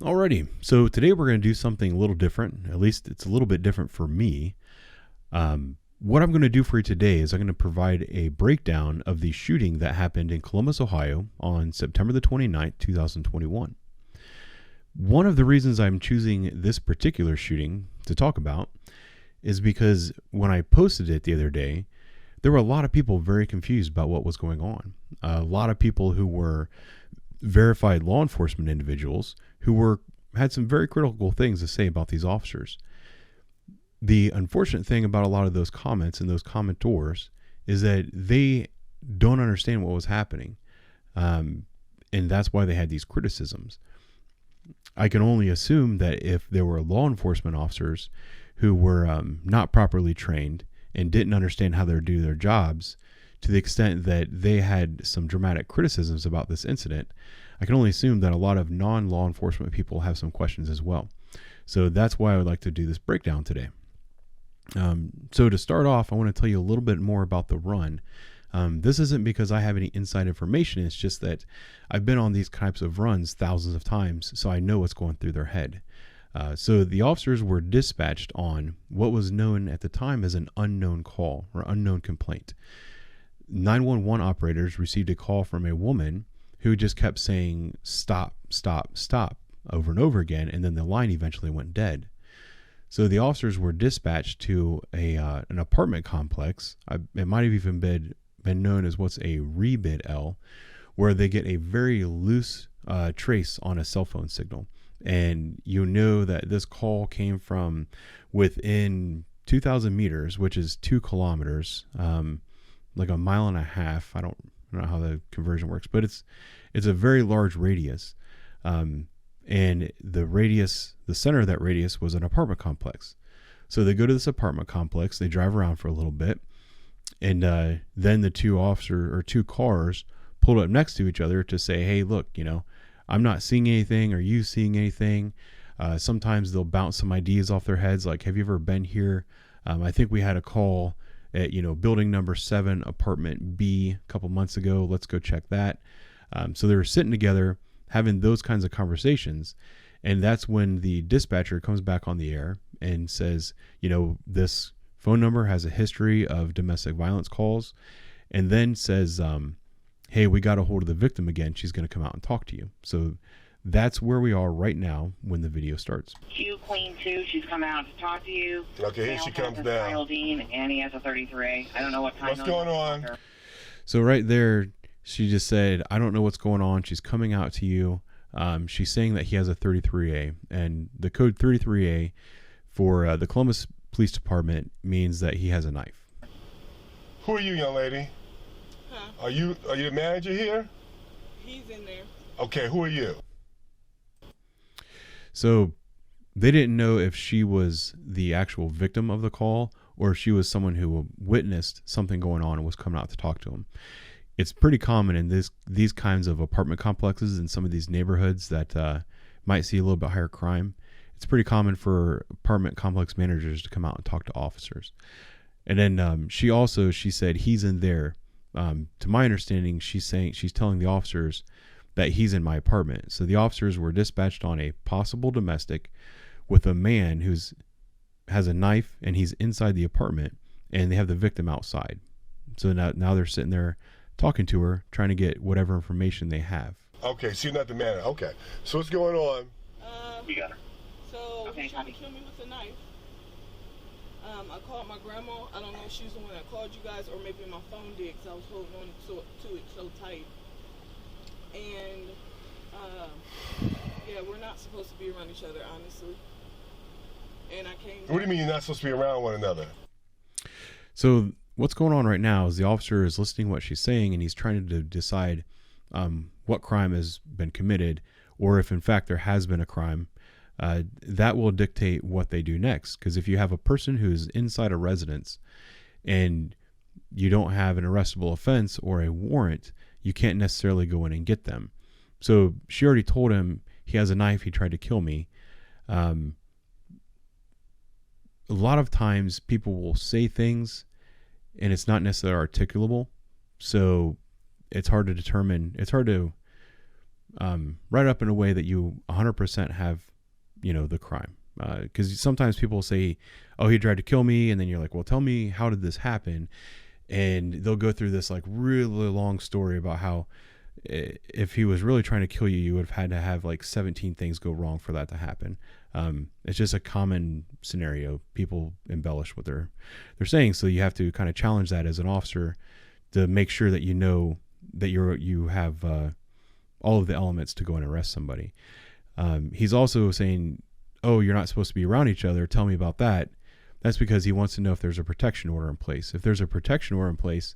Alrighty, so today we're going to do something a little different. At least it's a little bit different for me. What I'm going to do for you today is I'm going to provide a breakdown of the shooting that happened in Columbus, Ohio on September the 29th, 2021. One of the reasons I'm choosing this particular shooting to talk about is because when I posted it the other day, there were a lot of people very confused about what was going on. A lot of people who were verified law enforcement individuals who had some very critical things to say about these officers. The unfortunate thing about a lot of those comments and those commentors is that they don't understand what was happening. And that's why they had these criticisms. I can only assume that if there were law enforcement officers who were not properly trained and didn't understand how to do their jobs, to the extent that they had some dramatic criticisms about this incident, I can only assume that a lot of non-law enforcement people have some questions as well. So that's why I would like to do this breakdown today. So to start off, I want to tell you a little bit more about the run. This isn't because I have any inside information. It's just that I've been on these types of runs thousands of times, so I know what's going through their head. So the officers were dispatched on what was known at the time as an unknown call or unknown complaint. 911 operators received a call from a woman who just kept saying stop, stop, stop over and over again, and then the line eventually went dead. So the officers were dispatched to an apartment complex. It might have even been known as what's a rebid L, where they get a very loose trace on a cell phone signal. And you know that this call came from within 2,000 meters, which is 2 kilometers, like a mile and a half. I don't know how the conversion works, but it's a very large radius. And the center of that radius was an apartment complex. So they go to this apartment complex, they drive around for a little bit, and then the two cars pulled up next to each other to say, hey, look, I'm not seeing anything. Are you seeing anything? Sometimes they'll bounce some ideas off their heads, like, have you ever been here? I think we had a call at, building number 7, apartment B, a couple months ago. Let's go check that. So they were sitting together having those kinds of conversations. And that's when the dispatcher comes back on the air and says, this phone number has a history of domestic violence calls, and then says, hey, we got a hold of the victim again. She's going to come out and talk to you. So that's where we are right now when the video starts. Q Queen 2, she's coming out to talk to you. Okay, here she comes down. Kyle Dean, and Annie has a 33A. I don't know what time. What's going on? So right there, she just said, I don't know what's going on. She's coming out to you. She's saying that he has a 33A, and the code 33A for the Columbus Police Department means that he has a knife. Who are you, young lady? Huh? Are you the manager here? He's in there. Okay, who are you? So they didn't know if she was the actual victim of the call or if she was someone who witnessed something going on and was coming out to talk to him. It's pretty common in these kinds of apartment complexes in some of these neighborhoods that might see a little bit higher crime. It's pretty common for apartment complex managers to come out and talk to officers. And then she said he's in there. To my understanding, she's telling the officers that he's in my apartment. So the officers were dispatched on a possible domestic with a man has a knife and he's inside the apartment, and they have the victim outside. So now they're sitting there talking to her, trying to get whatever information they have. Okay, she's not the manager. Okay, so what's going on? You got her. So Okay, he's trying to copy. kill me with a knife. I called my grandma. I don't know if she was the one that called you guys, or maybe my phone did, because I was holding on to it so tight. And yeah, we're not supposed to be around each other, honestly. And I came. What do you mean you're not supposed to be around one another? So what's going on right now is the officer is listening to what she's saying, and he's trying to decide what crime has been committed, or if in fact there has been a crime. That will dictate what they do next. Because if you have a person who's inside a residence and you don't have an arrestable offense or a warrant, you can't necessarily go in and get them. So she already told him he has a knife. He tried to kill me. A lot of times people will say things and it's not necessarily articulable. So it's hard to determine. It's hard to write it up in a way that you 100% have, the crime. Because sometimes people say, oh, he tried to kill me. And then you're like, well, tell me, how did this happen? And they'll go through this like really long story about how if he was really trying to kill you, you would have had to have like 17 things go wrong for that to happen. It's just a common scenario. People embellish what they're saying. So you have to kind of challenge that as an officer to make sure that you know that you have all of the elements to go and arrest somebody. He's also saying, oh, you're not supposed to be around each other. Tell me about that. That's because he wants to know if there's a protection order in place. If there's a protection order in place,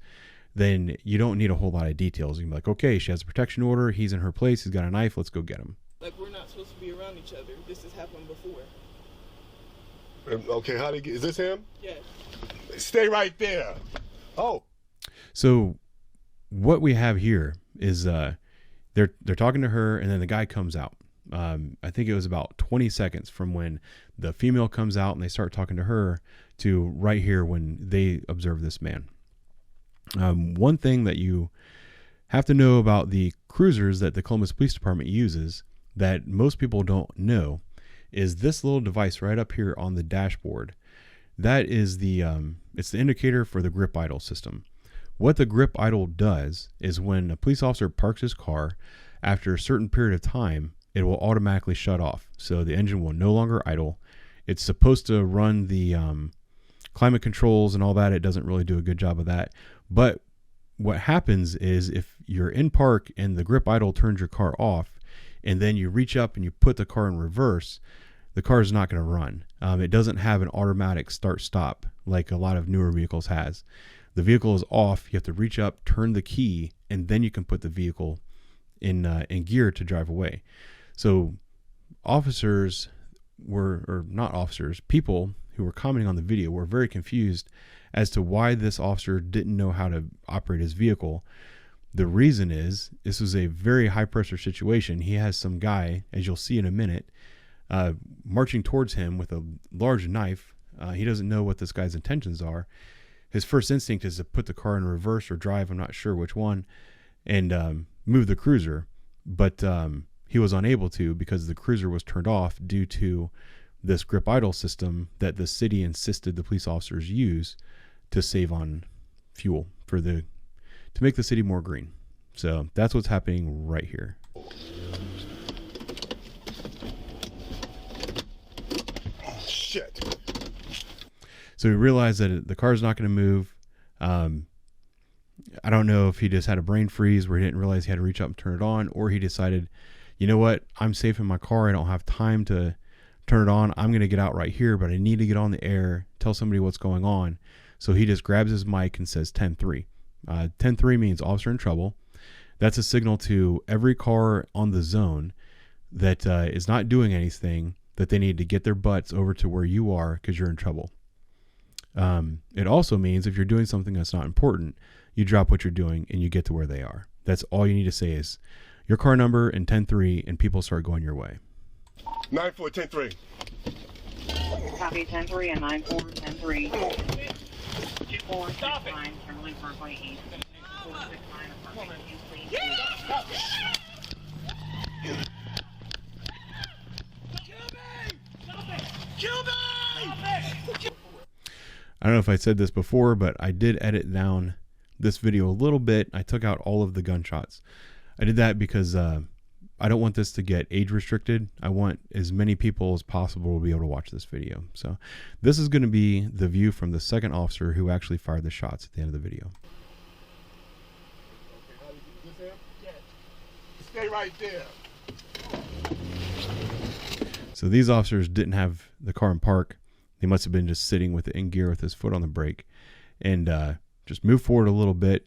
then you don't need a whole lot of details. You can be like, okay, she has a protection order. He's in her place. He's got a knife. Let's go get him. Like, we're not supposed to be around each other. This has happened before. Okay, is this him? Yes. Stay right there. Oh. So what we have here is they're talking to her, and then the guy comes out. I think it was about 20 seconds from when the female comes out and they start talking to her to right here when they observe this man. One thing that you have to know about the cruisers that the Columbus Police Department uses that most people don't know is this little device right up here on the dashboard. That is it's the indicator for the grip idle system. What the grip idle does is when a police officer parks his car, after a certain period of time, it will automatically shut off. So the engine will no longer idle. It's supposed to run the climate controls and all that. It doesn't really do a good job of that. But what happens is if you're in park and the grip idle turns your car off, and then you reach up and you put the car in reverse, the car is not going to run. It doesn't have an automatic start-stop like a lot of newer vehicles has. The vehicle is off. You have to reach up, turn the key, and then you can put the vehicle in gear to drive away. So officers people who were commenting on the video were very confused as to why this officer didn't know how to operate his vehicle. The reason is this was a very high pressure situation. He has some guy, as you'll see in a minute, marching towards him with a large knife. He doesn't know what this guy's intentions are. His first instinct is to put the car in reverse or drive, I'm not sure which one, and move the cruiser. But he was unable to because the cruiser was turned off due to this grip idle system that the city insisted the police officers use to save on fuel to make the city more green. So that's what's happening right here. Shit. So he realized that the car's not going to move. I don't know if he just had a brain freeze where he didn't realize he had to reach up and turn it on, or he decided, you know what, I'm safe in my car. I don't have time to turn it on. I'm going to get out right here, but I need to get on the air, tell somebody what's going on. So he just grabs his mic and says 10-3. 10-3 means officer in trouble. That's a signal to every car on the zone that is not doing anything, that they need to get their butts over to where you are because you're in trouble. It also means if you're doing something that's not important, you drop what you're doing and you get to where they are. That's all you need to say is your car number and 10-3, and people start going your way. 9-4, 10-3. Copy 10-3 and 9-4, 10-3. 2-4, Stop it. 6-9, Cumberland Parkway East. 4-6-9, apartment East, please. I don't know if I said this before, but I did edit down this video a little bit. I took out all of the gunshots. I did that because I don't want this to get age restricted. I want as many people as possible to be able to watch this video. So this is going to be the view from the second officer who actually fired the shots at the end of the video. Stay right there. So these officers didn't have the car in park. They must have been just sitting with it in gear with his foot on the brake and just move forward a little bit.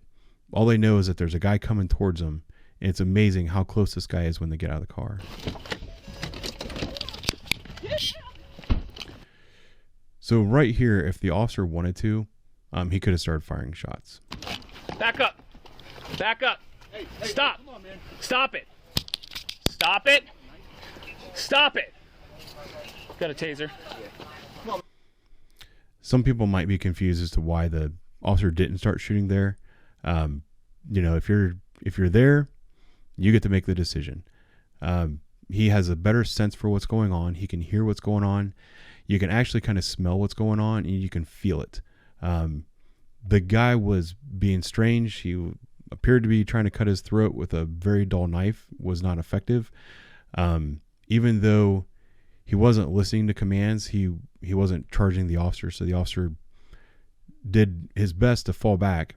All they know is that there's a guy coming towards them. And it's amazing how close this guy is when they get out of the car. So right here, if the officer wanted to, he could have started firing shots. Back up. Back up. Hey, Stop. Come on, man. Stop it. Stop it. Stop it. Got a taser. Some people might be confused as to why the officer didn't start shooting there. If you're there, you get to make the decision. He has a better sense for what's going on. He can hear what's going on. You can actually kind of smell what's going on, and you can feel it. The guy was being strange. He appeared to be trying to cut his throat with a very dull knife. Was not effective. Even though he wasn't listening to commands, he wasn't charging the officer. So the officer did his best to fall back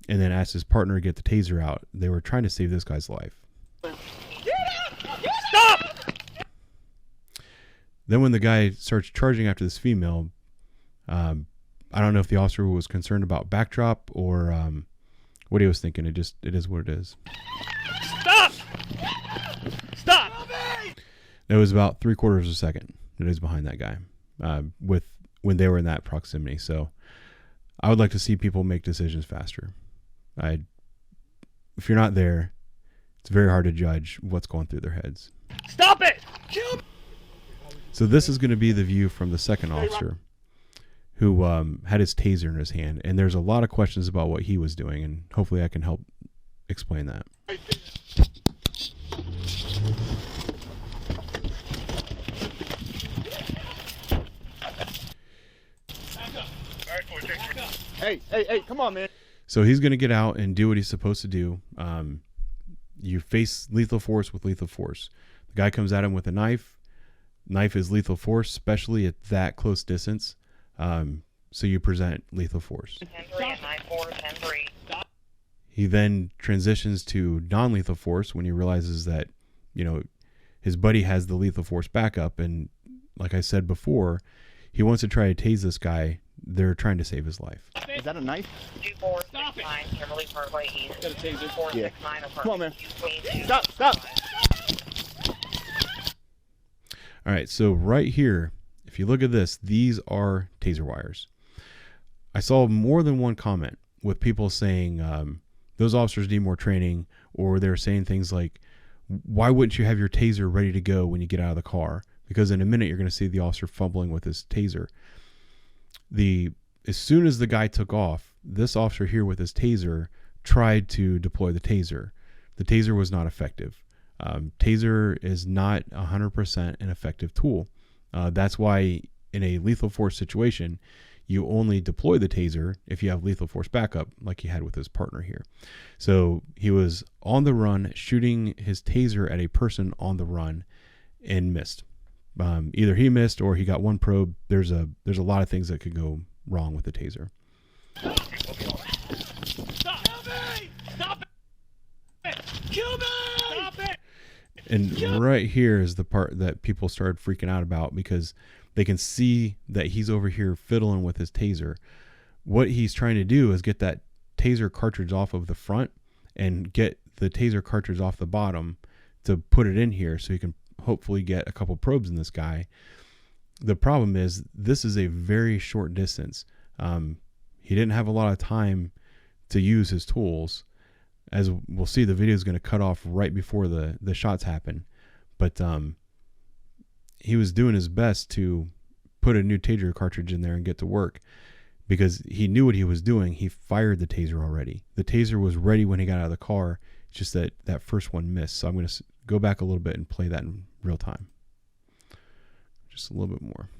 and then asked his partner to get the taser out. They were trying to save this guy's life. Stop! Then when the guy starts charging after this female, I don't know if the officer was concerned about backdrop or what he was thinking. It is what it is. Stop! Stop! It was about 3/4 of a second that is behind that guy when they were in that proximity. So I would like to see people make decisions faster. If you're not there, it's very hard to judge what's going through their heads. Stop it! So this is going to be the view from the second officer who had his taser in his hand. And there's a lot of questions about what he was doing, and hopefully I can help explain that. Hey, come on, man. So he's going to get out and do what he's supposed to do. You face lethal force with lethal force. The guy comes at him with a knife. Knife is lethal force, especially at that close distance. So you present lethal force. 10-3 and 9-4, 10-3. He then transitions to non-lethal force when he realizes that, his buddy has the lethal force backup. And like I said before, he wants to try to tase this guy. They're trying to save his life. Is that a knife? 2469 Kimberly Parkway East. Got a taser. 2469 Come on, man. Queen. Stop. All right, so right here, if you look at this, these are taser wires. I saw more than one comment with people saying those officers need more training, or they're saying things like, why wouldn't you have your taser ready to go when you get out of the car? Because in a minute, you're going to see the officer fumbling with his taser. As soon as the guy took off, this officer here with his taser tried to deploy the taser. The taser was not effective. Taser is not 100% an effective tool. That's why in a lethal force situation, you only deploy the taser if you have lethal force backup, like he had with his partner here. So he was on the run, shooting his taser at a person on the run, and missed. Either he missed or he got one probe. There's a lot of things that could go wrong with the taser. Stop! Stop it! Kill me! Stop it! And right here is the part that people started freaking out about, because they can see that he's over here fiddling with his taser. What he's trying to do is get that taser cartridge off of the front and get the taser cartridge off the bottom to put it in here so he can hopefully get a couple probes in this guy. The problem is this is a very short distance. He didn't have a lot of time to use his tools. As we'll see, the video is going to cut off right before the shots happen. But he was doing his best to put a new taser cartridge in there and get to work, because he knew what he was doing. He fired the taser already. The taser was ready when he got out of the car. It's just that first one missed. So I'm going to go back a little bit and play that in real time. Just a little bit more.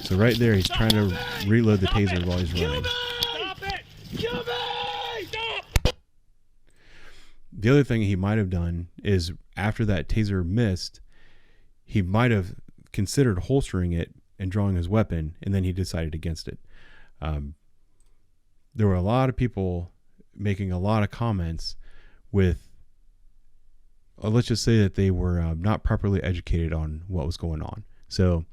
So right there, he's trying to reload the taser while he's running. Stop it! Kill me! Stop! The other thing he might have done is, after that taser missed, he might have considered holstering it and drawing his weapon, and then he decided against it. There were a lot of people making a lot of comments with, let's just say that they were not properly educated on what was going on. So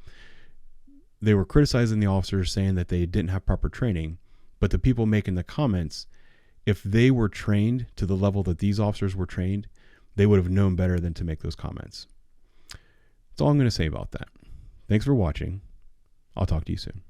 they were criticizing the officers, saying that they didn't have proper training. But the people making the comments, if they were trained to the level that these officers were trained, they would have known better than to make those comments. That's all I'm going to say about that. Thanks for watching. I'll talk to you soon.